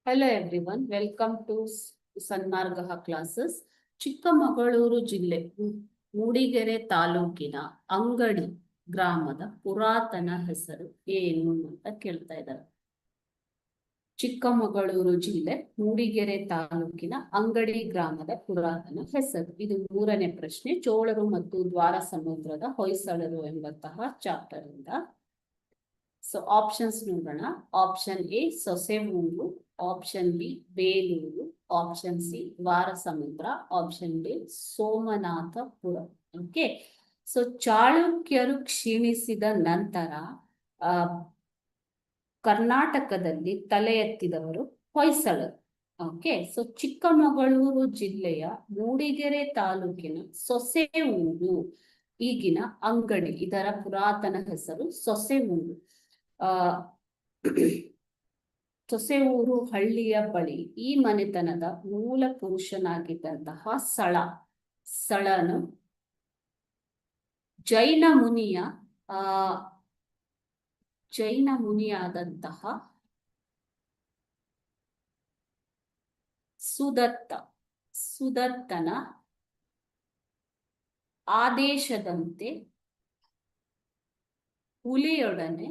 Hello everyone, welcome to Sanmargaha classes. Chikkamagaluru ಜಿಲ್ಲೆ ಮೂಡಿಗೆರೆ ತಾಲೂಕಿನ ಅಂಗಡಿ ಗ್ರಾಮದ ಪುರಾತನ ಹೆಸರು ಏನು ಅಂತ ಕೇಳ್ತಾ ಇದ್ದಾರೆ. ಚಿಕ್ಕಮಗಳೂರು ಜಿಲ್ಲೆ ಮೂಡಿಗೆರೆ ತಾಲೂಕಿನ ಅಂಗಡಿ ಗ್ರಾಮದ ಪುರಾತನ ಹೆಸರು. ಇದು 3ನೇ ಪ್ರಶ್ನೆ. ಚೋಳರು ಮತ್ತು ದ್ವಾರ ಸಮುದ್ರದ ಹೊಯ್ಸಳರು ಎಂಬಂತಹ ಚಾಪ್ಟರ್ ಇಂದ. ಸೊ ಆಪ್ಷನ್ಸ್ ನೋಡೋಣ. Option A Sosevuru, option B Belur, option C Dwara Samudra, option D Somanathapura. Okay, so ಚಾಳುಕ್ಯರು ಕ್ಷೀಣಿಸಿದ ನಂತರ ಕರ್ನಾಟಕದಲ್ಲಿ ತಲೆ ಎತ್ತಿದವರು ಹೊಯ್ಸಳರು. ಓಕೆ, ಸೊ ಚಿಕ್ಕಮಗಳೂರು ಜಿಲ್ಲೆಯ ಮೂಡಿಗೆರೆ ತಾಲೂಕಿನ ಸೊಸೆಮೂರು, ಈಗಿನ ಅಂಗಡಿ, ಇದರ ಪುರಾತನ ಹೆಸರು ಸೊಸೆಮೂರು. ಸೊಸೆಮೂರು ಹಳ್ಳಿಯ ಬಳಿ ಈ ಮನೆತನದ ಮೂಲ ಪುರುಷನಾಗಿದ್ದಂತಹ ಸಳನು ಜೈನ ಮುನಿಯಾದಂತಹ ಸುದತ್ತನ ಆದೇಶದಂತೆ ಹುಲಿಯೊಡನೆ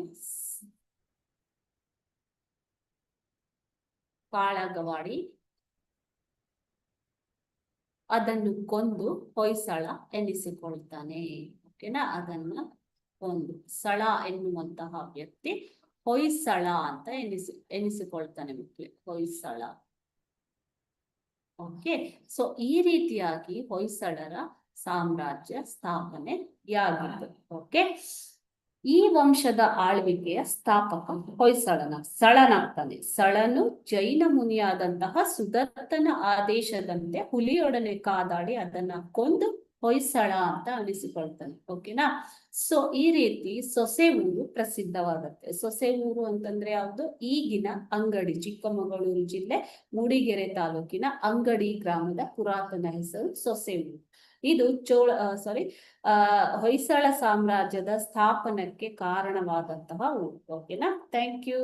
ಕಾಳಗವಾಡಿ ಅದನ್ನು ಕೊಂದು ಹೊಯ್ಸಳ ಎನಿಸಿಕೊಳ್ತಾನೆ. ಓಕೆನಾ, ಅದನ್ನ ಕೊಂದು ಸಳ ಎನ್ನುವಂತಹ ವ್ಯಕ್ತಿ ಹೊಯ್ಸಳ ಅಂತ ಎನಿಸಿಕೊಳ್ತಾನೆ ಮಕ್ಕಳು, ಹೊಯ್ಸಳ. ಓಕೆ, ಸೊ ಈ ರೀತಿಯಾಗಿ ಹೊಯ್ಸಳರ ಸಾಮ್ರಾಜ್ಯ ಸ್ಥಾಪನೆಯಾಗಿತ್ತು. ಓಕೆ, ಈ ವಂಶದ ಆಳ್ವಿಕೆಯ ಸ್ಥಾಪಕ ಸಳನಾಗ್ತಾನೆ. ಸಳನು ಜೈನ ಮುನಿಯಾದಂತಹ ಸುದತ್ತನ ಆದೇಶದಂತೆ ಹುಲಿಯೊಡನೆ ಕಾದಾಡಿ ಅದನ್ನ ಕೊಂದು ಹೊಯ್ಸಳ ಅಂತ ಅನಿಸಿಕೊಳ್ತಾನೆ. ಓಕೆನಾ, ಸೊ ಈ ರೀತಿ ಸೊಸೆಮೂರು ಪ್ರಸಿದ್ಧವಾಗುತ್ತೆ. ಸೊಸೆಮೂರು ಅಂತಂದ್ರೆ ಯಾವುದು? ಈಗಿನ ಅಂಗಡಿ, ಚಿಕ್ಕಮಗಳೂರು ಜಿಲ್ಲೆ ಮೂಡಿಗೆರೆ ತಾಲೂಕಿನ ಅಂಗಡಿ ಗ್ರಾಮದ ಪುರಾತನ ಹೆಸರು ಸೊಸೆಮೂರು. ಇದು ಹೊಯ್ಸಳ ಸಾಮ್ರಾಜ್ಯದ ಸ್ಥಾಪನಕ್ಕೆ ಕಾರಣವಾದಂತಹ ಊರು. ಓಕೆನಾ, ಥ್ಯಾಂಕ್ ಯು.